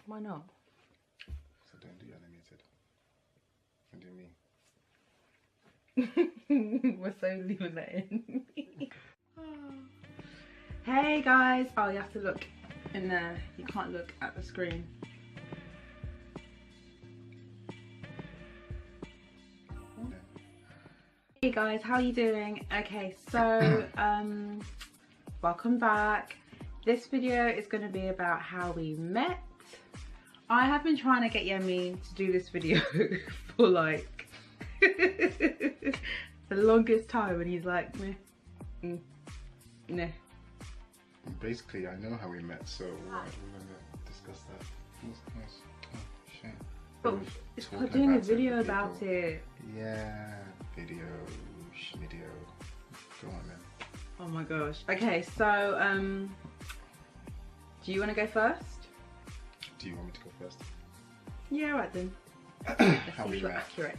Why not? So don't do animated. Don't do me. We're so leaving that in. Hey guys. Oh, you have to look in there. You can't look at the screen. Hey guys, how are you doing? Okay, so welcome back. This video is going to be about how we met. I have been trying to get Yemi to do this video for like the longest time, and he's like, meh, nah. Basically, I know how we met, so we're gonna discuss that. Nice. Oh, shame. But we're doing a video about it. Yeah, video. Go on then. Oh my gosh. Okay, so do you want to go first? Do you want me to go first? Yeah, right then. How we you're met. accurate.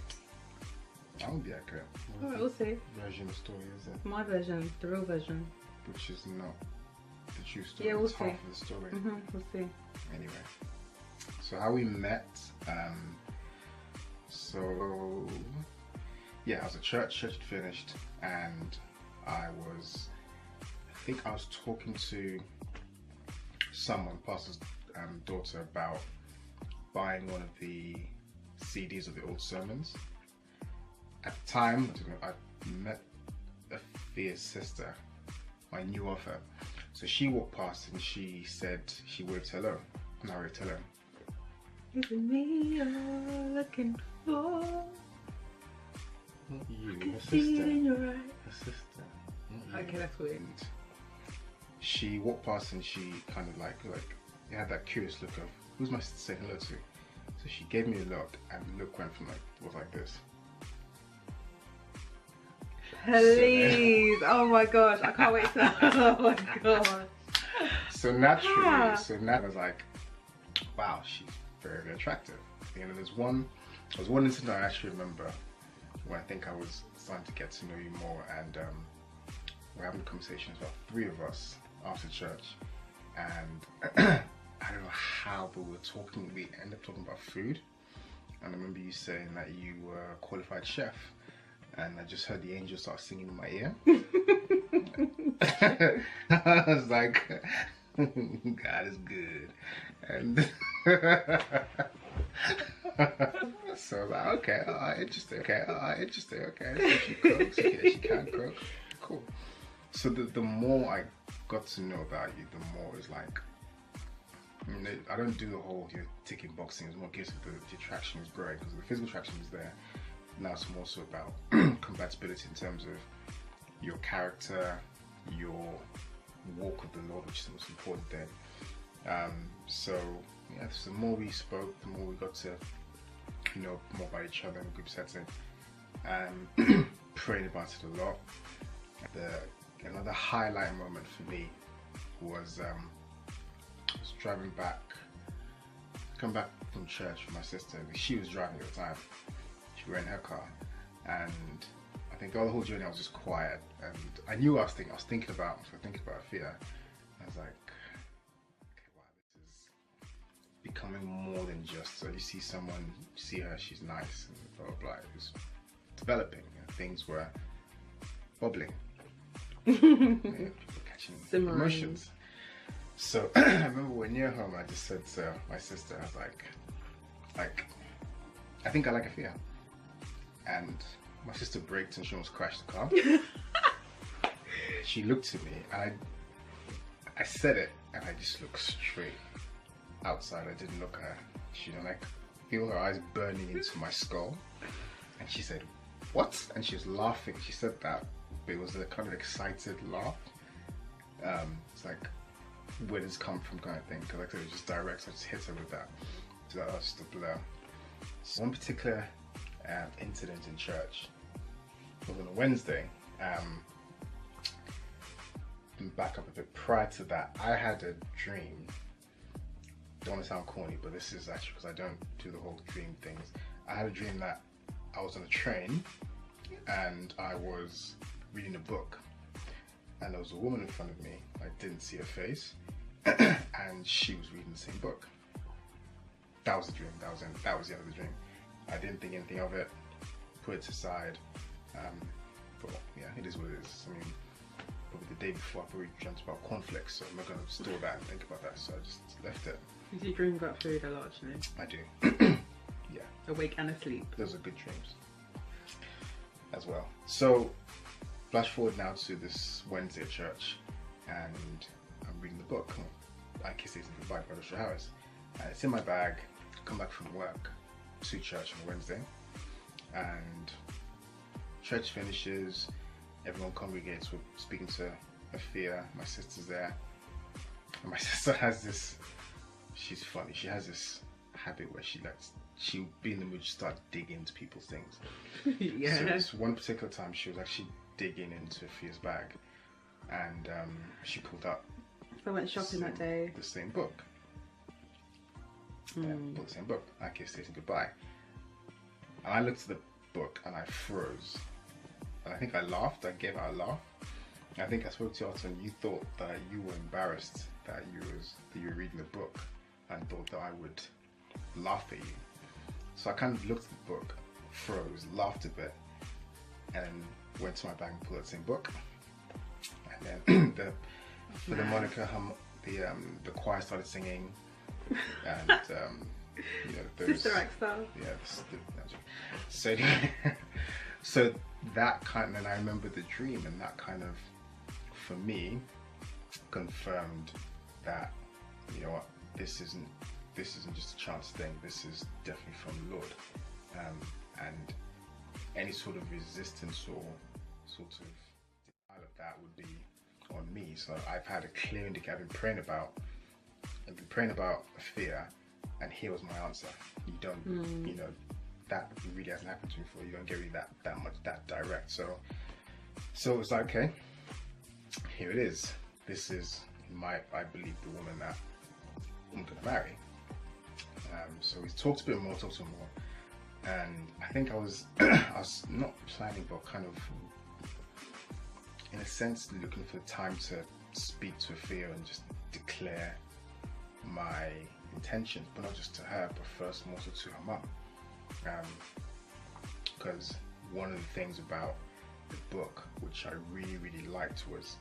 I won't be accurate. Alright, we'll see. Version of story is it? My version, the real version. Which is not the true story. Yeah, we'll it's see. half of the story. We'll see. Anyway, so how we met. So yeah, I was at church. Church had finished, and I think I was talking to someone, pastor's daughter, about buying one of the CDs of the old sermons. At the time, I met Afua's sister. I knew of her. So she walked past and she said, she waved hello. And I waved hello. Is it me you're looking for? Not you, I her see it sister. in your eyes. Her sister. Not you. Okay, that's weird. And she walked past and she kind of like had that curious look of, who's my sister saying hello to? So she gave me a look, and the look went from was like this. Please. Oh my gosh, I can't wait to. Oh my gosh. So naturally, I was like, wow, she's very, very attractive. You know, there's one incident I actually remember when I think I was starting to get to know you more, and we're having conversations about three of us after church, and I don't know how, but we ended up talking about food, and I remember you saying that you were a qualified chef, and I just heard the angel start singing in my ear. I was like, God is good. And so I was like, okay, interesting. Okay, so she cooks, she can cook. Cool. So the more I got to know about you, the more it's like, I don't do the whole ticking boxing. It's more a case of the attraction is growing, because the physical attraction is there. Now it's more so about compatibility in terms of your character, your walk with the Lord, which is the most important thing. So yeah, the more we spoke, the more we got to know more about each other in a group setting, and prayed about it a lot. Another highlight moment for me was I was driving back, come back from church with my sister. She was driving at the time. She was in her car, and I think the whole journey I was just quiet, and I knew I was thinking about Afua. I was like, okay, wow, this is becoming more than just, so you see someone, you see her, she's nice, and blah blah blah. It was developing, and things were bubbling. People catching emotions. So I remember when near home, I just said to my sister, I was like, I think I like Afua. And my sister braked and she almost crashed the car. She looked at me, and I said it, and I just looked straight outside. I didn't look at her. She feel her eyes burning into my skull. And she said, what? And she was laughing. She said that, but it was a kind of excited laugh. It's like, where does it come from kind of thing, because like I said, it was just direct, so I just hit her with that. So that was just a blur. So one particular incident in church was on a Wednesday. Back up a bit, prior to that, I had a dream. Don't want to sound corny, but this is actually because I don't do the whole dream things. I had a dream that I was on a train and I was reading a book, and there was a woman in front of me. I didn't see her face, and she was reading the same book. that was the dream. That was the end of the dream. I didn't think anything of it. Put it aside. But yeah, it is what it is. I mean, probably the day before I probably dreamt about cornflakes, so I'm not going to store that and think about that. So I just left it. Do you dream about food a lot, actually? I do. Yeah. Awake and asleep. Those are good dreams as well. So flash forward now to this Wednesday at church, and I'm reading the book. I Kiss Dating Goodbye by Joshua Harris. And it's in my bag. I come back from work to church on Wednesday, and church finishes, everyone congregates. We're speaking to Afua, my sister's there, and my sister has this, she's funny, she has this habit where she'll be in the mood to start digging into people's things. Yeah. So this one particular time she was actually digging into Afua's bag, and she pulled up. I went shopping that day. The same book. Yeah, the same book. I Kissed Dating Goodbye. And I looked at the book and I froze. And I think I laughed. I gave out a laugh. I think I spoke to you also, and you thought that you were embarrassed that you were reading the book, and thought that I would laugh at you. So I kind of looked at the book, froze, laughed a bit, and went to my bag and pulled out the same book. And then the harmonica, the choir started singing, and you know, those, Sister Act style. Yeah, so that kind, and I remember the dream, and that kind of, for me, confirmed that, you know what, this isn't just a chance thing. This is definitely from the Lord, and any sort of resistance or sort of denial of that would be on me. So I've had a clear indicator. I've been praying about fear, and here was my answer. You don't, you know, that really hasn't happened to me before. You don't get really that direct. So it's like, okay, here it is. This is I believe, the woman that I'm gonna marry. So we talked a bit more, and I think I was not planning, but kind of, in a sense, looking for the time to speak to Afua and just declare my intentions, but not just to her, but first more so to her mum. Because one of the things about the book, which I really, really liked, was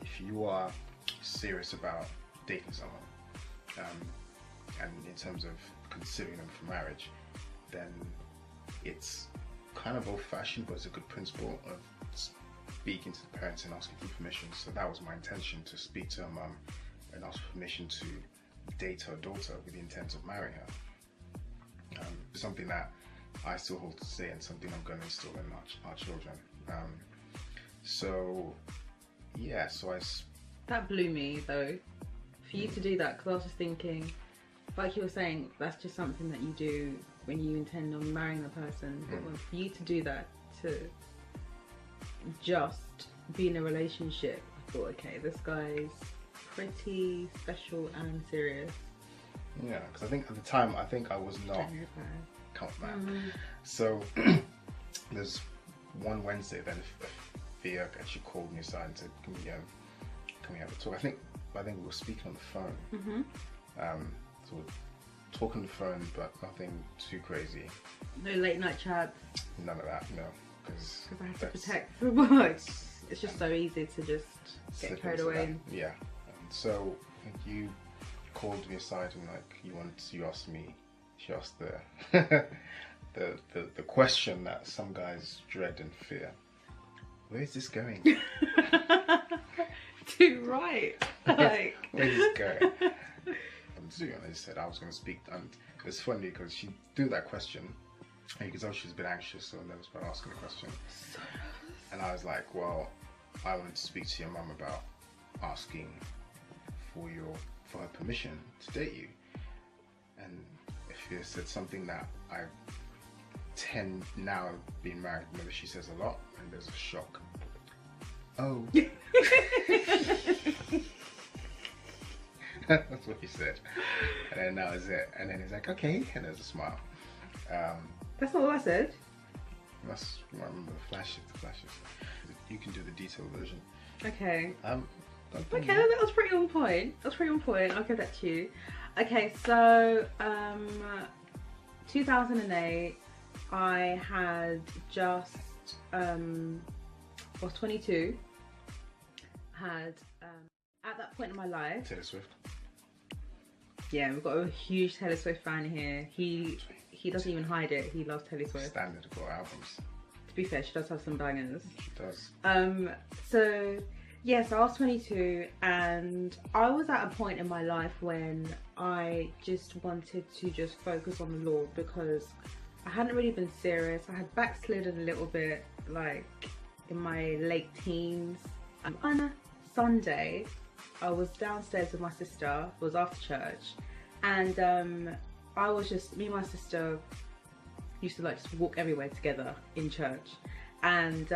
if you are serious about dating someone, and in terms of considering them for marriage, then it's kind of old-fashioned, but it's a good principle of speaking to the parents and asking for permission. So that was my intention, to speak to her mum and ask for permission to date her daughter with the intent of marrying her. Something that I still hold to say, and something I'm going to instill in our children. So yeah, that blew me though, for you to do that, because I was just thinking, like you were saying, that's just something that you do when you intend on marrying the person. But for you to do that, to just be in a relationship, I thought, okay, this guy's pretty special and serious. Yeah, because I think at the time, I was not. Come on, man. So there's one Wednesday, then Afua actually called me aside and said, "Can we have a talk?" I think we were speaking on the phone. So we're talking on the phone, but nothing too crazy. No late night chats. None of that, no. Because I have to protect the work. It's just so easy to just get carried away. Yeah. And so I think you called me aside and you asked me. She asked the question that some guys dread and fear. Where is this going? Too right. Like, where is this going? And I just said I was going to speak, and it's funny because she threw that question, and you could tell she was a bit anxious, so nervous about asking the question. So nervous. And I was like, well, I wanted to speak to your mum about asking for her permission to date you. And if you said something that I tend, now being married, maybe she says a lot, and there's a shock. Oh. That's what he said. And then that was it. And then he's like, okay. And there's a smile. That's not what I said. That's, I remember the flashes. You can do the detailed version. Okay. Okay, that was pretty on point. I'll give that to you. Okay, so 2008, I had just was 22. Had at that point in my life, Taylor Swift. Yeah, we've got a huge Taylor Swift fan here. He doesn't even hide it. He loves Taylor Swift. Standard for albums. To be fair, she does have some bangers. She does. So yeah, so I was 22 and I was at a point in my life when I just wanted to just focus on the Lord, because I hadn't really been serious. I had backslidden a little bit, like in my late teens. On a Sunday, I was downstairs with my sister. It was after church, and I was just, me and my sister used to like just walk everywhere together in church, and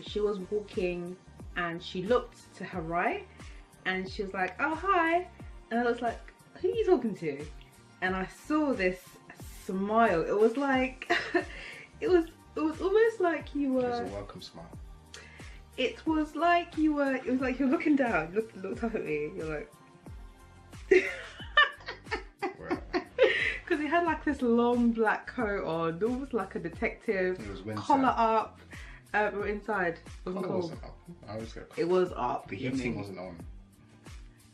she was walking and she looked to her right and she was like, oh hi, and I was like, who are you talking to? And I saw this smile. It was like it was almost like you were, it was a welcome smile. it was like you were, it was like you're looking down, you looked up at me, you're like because he had like this long black coat on, almost like a detective, it was winter. Collar up. We're inside. It wasn't cold. Wasn't up. I always get cold. It was up. The heating wasn't on.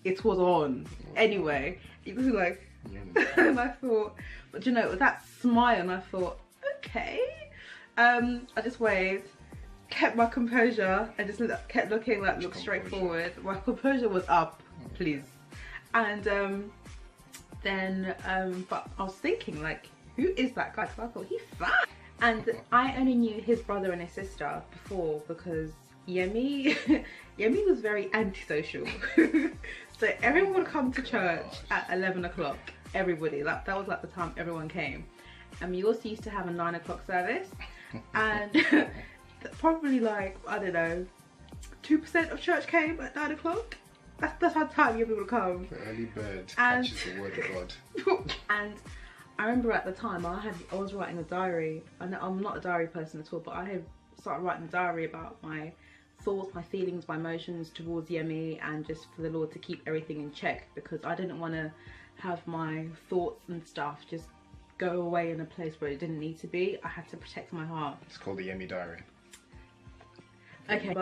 It was on. Anyway, it was like, and I thought, but you know, with that smile, and I thought, okay. I just waved, kept my composure, and just kept looking, like, looked straight forward. My composure was up, please. And then, but I was thinking, like, who is that guy? Because I thought, he's fat. And I only knew his brother and his sister before, because Yemi was very antisocial. So everyone would come to church at 11 o'clock. Everybody, that was like the time everyone came. And we also used to have a 9 o'clock service. And probably like, I don't know, 2% of church came at 9 o'clock. That's how time Yemi would come. The early bird catches the word of God. And I remember at the time I was writing a diary. I know I'm not a diary person at all, but I had started writing a diary about my thoughts, my feelings, my emotions towards Yemi, and just for the Lord to keep everything in check, because I didn't want to have my thoughts and stuff just go away in a place where it didn't need to be. I had to protect my heart. It's called the Yemi Diary. Okay,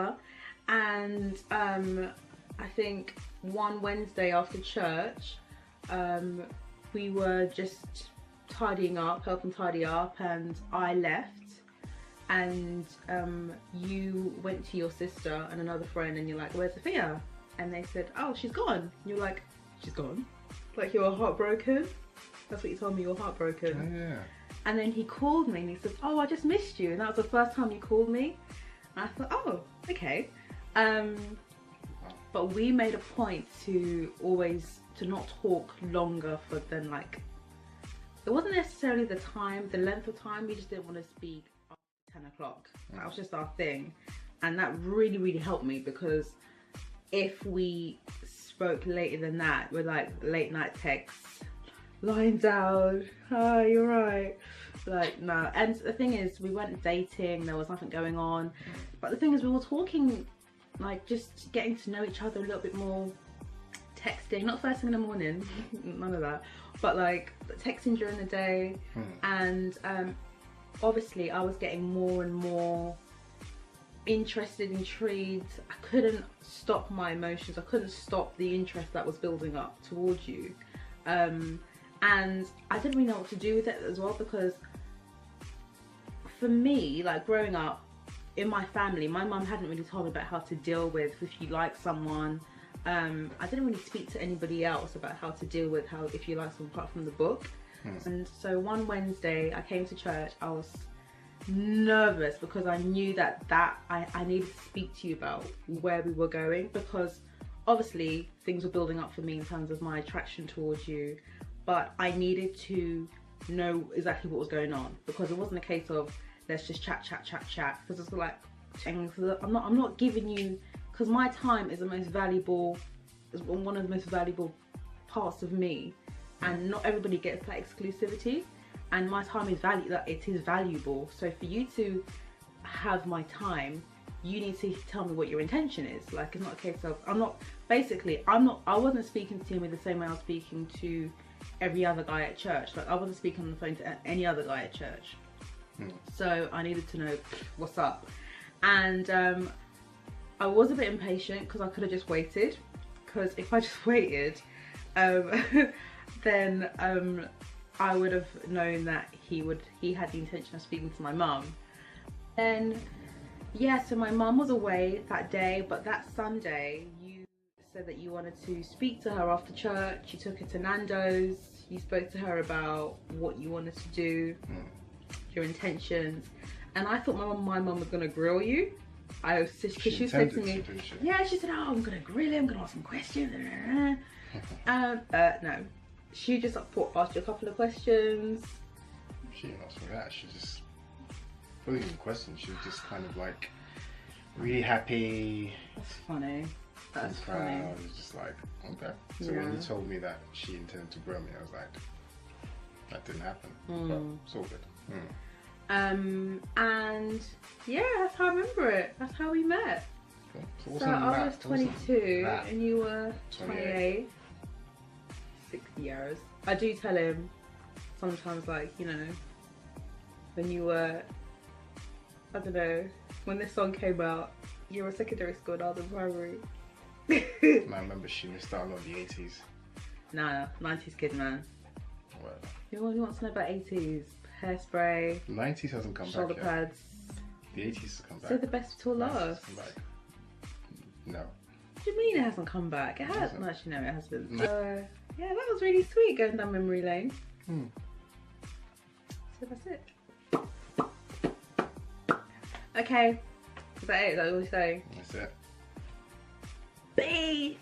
and I think one Wednesday after church, we were just tidying up, helping tidy up, and I left, and you went to your sister and another friend and you're like, where's Afua? And they said, oh, she's gone. And you're like, she's gone? Like, you were heartbroken? That's what you told me, you were heartbroken. Oh, yeah. And then he called me and he said, oh, I just missed you. And that was the first time you called me. And I thought, oh, okay. But we made a point to always, to not talk longer for than like, it wasn't necessarily the time, the length of time, we just didn't want to speak after 10 o'clock. That was just our thing. And that really, really helped me, because if we spoke later than that, with like late night texts, lying down, hi, you're right. Like, no. And the thing is, we weren't dating, there was nothing going on. But the thing is, we were talking, like, just getting to know each other a little bit more, texting, not first thing in the morning, none of that, but like texting during the day. And obviously I was getting more and more interested, intrigued. I couldn't stop my emotions, I couldn't stop the interest that was building up towards you. And I didn't really know what to do with it as well, because for me, like growing up in my family, my mum hadn't really told me about how to deal with if you like someone. I didn't really speak to anybody else about how to deal with how if you like someone apart from the book. And so one Wednesday I came to church, I was nervous because I knew that I needed to speak to you about where we were going, because obviously things were building up for me in terms of my attraction towards you, but I needed to know exactly what was going on, because it wasn't a case of let's just chat, because it's like, I'm not giving you, because my time is the most valuable, is one of the most valuable parts of me, and not everybody gets that exclusivity, and my time is valuable. So for you to have my time, you need to tell me what your intention is. Like, it's not a case of I wasn't speaking to Yemi the same way I was speaking to every other guy at church. Like I wasn't speaking on the phone to any other guy at church. So I needed to know what's up. And I was a bit impatient because I could have just waited. Because if I just waited, then I would have known that he had the intention of speaking to my mum. And yeah, so my mum was away that day, but that Sunday you said that you wanted to speak to her after church. You took her to Nando's. You spoke to her about what you wanted to do, your intentions. And I thought my mum was gonna grill you. Because she said to me, yeah, she said, oh, I'm gonna grill him, I'm gonna ask him questions. No, she just asked you a couple of questions. She didn't ask me that. She just, really the question. She was just kind of like really happy. That's funny. That's funny. I was just like, okay. So when you told me that she intended to grill me, I was like, that didn't happen. But it's all good. And yeah, that's how I remember it. That's how we met. Cool. So I was 22 and you were 28. 60 years. I do tell him sometimes, like, you know, when you were, I don't know, when this song came out, you were secondary school and I was in primary. I remember she missed out on the 80s. Nah, 90s kid, man. What? You wants to know about 80s? Hairspray. 90s hasn't come shoulder back yet. pads. The 80s has come back. So the best till last. No. What do you mean it hasn't come back? It has. No, actually, no, it hasn't. So yeah, that was really sweet going down memory lane. So that's it. Okay. Is that it? Is that all we say? That's it. Peace.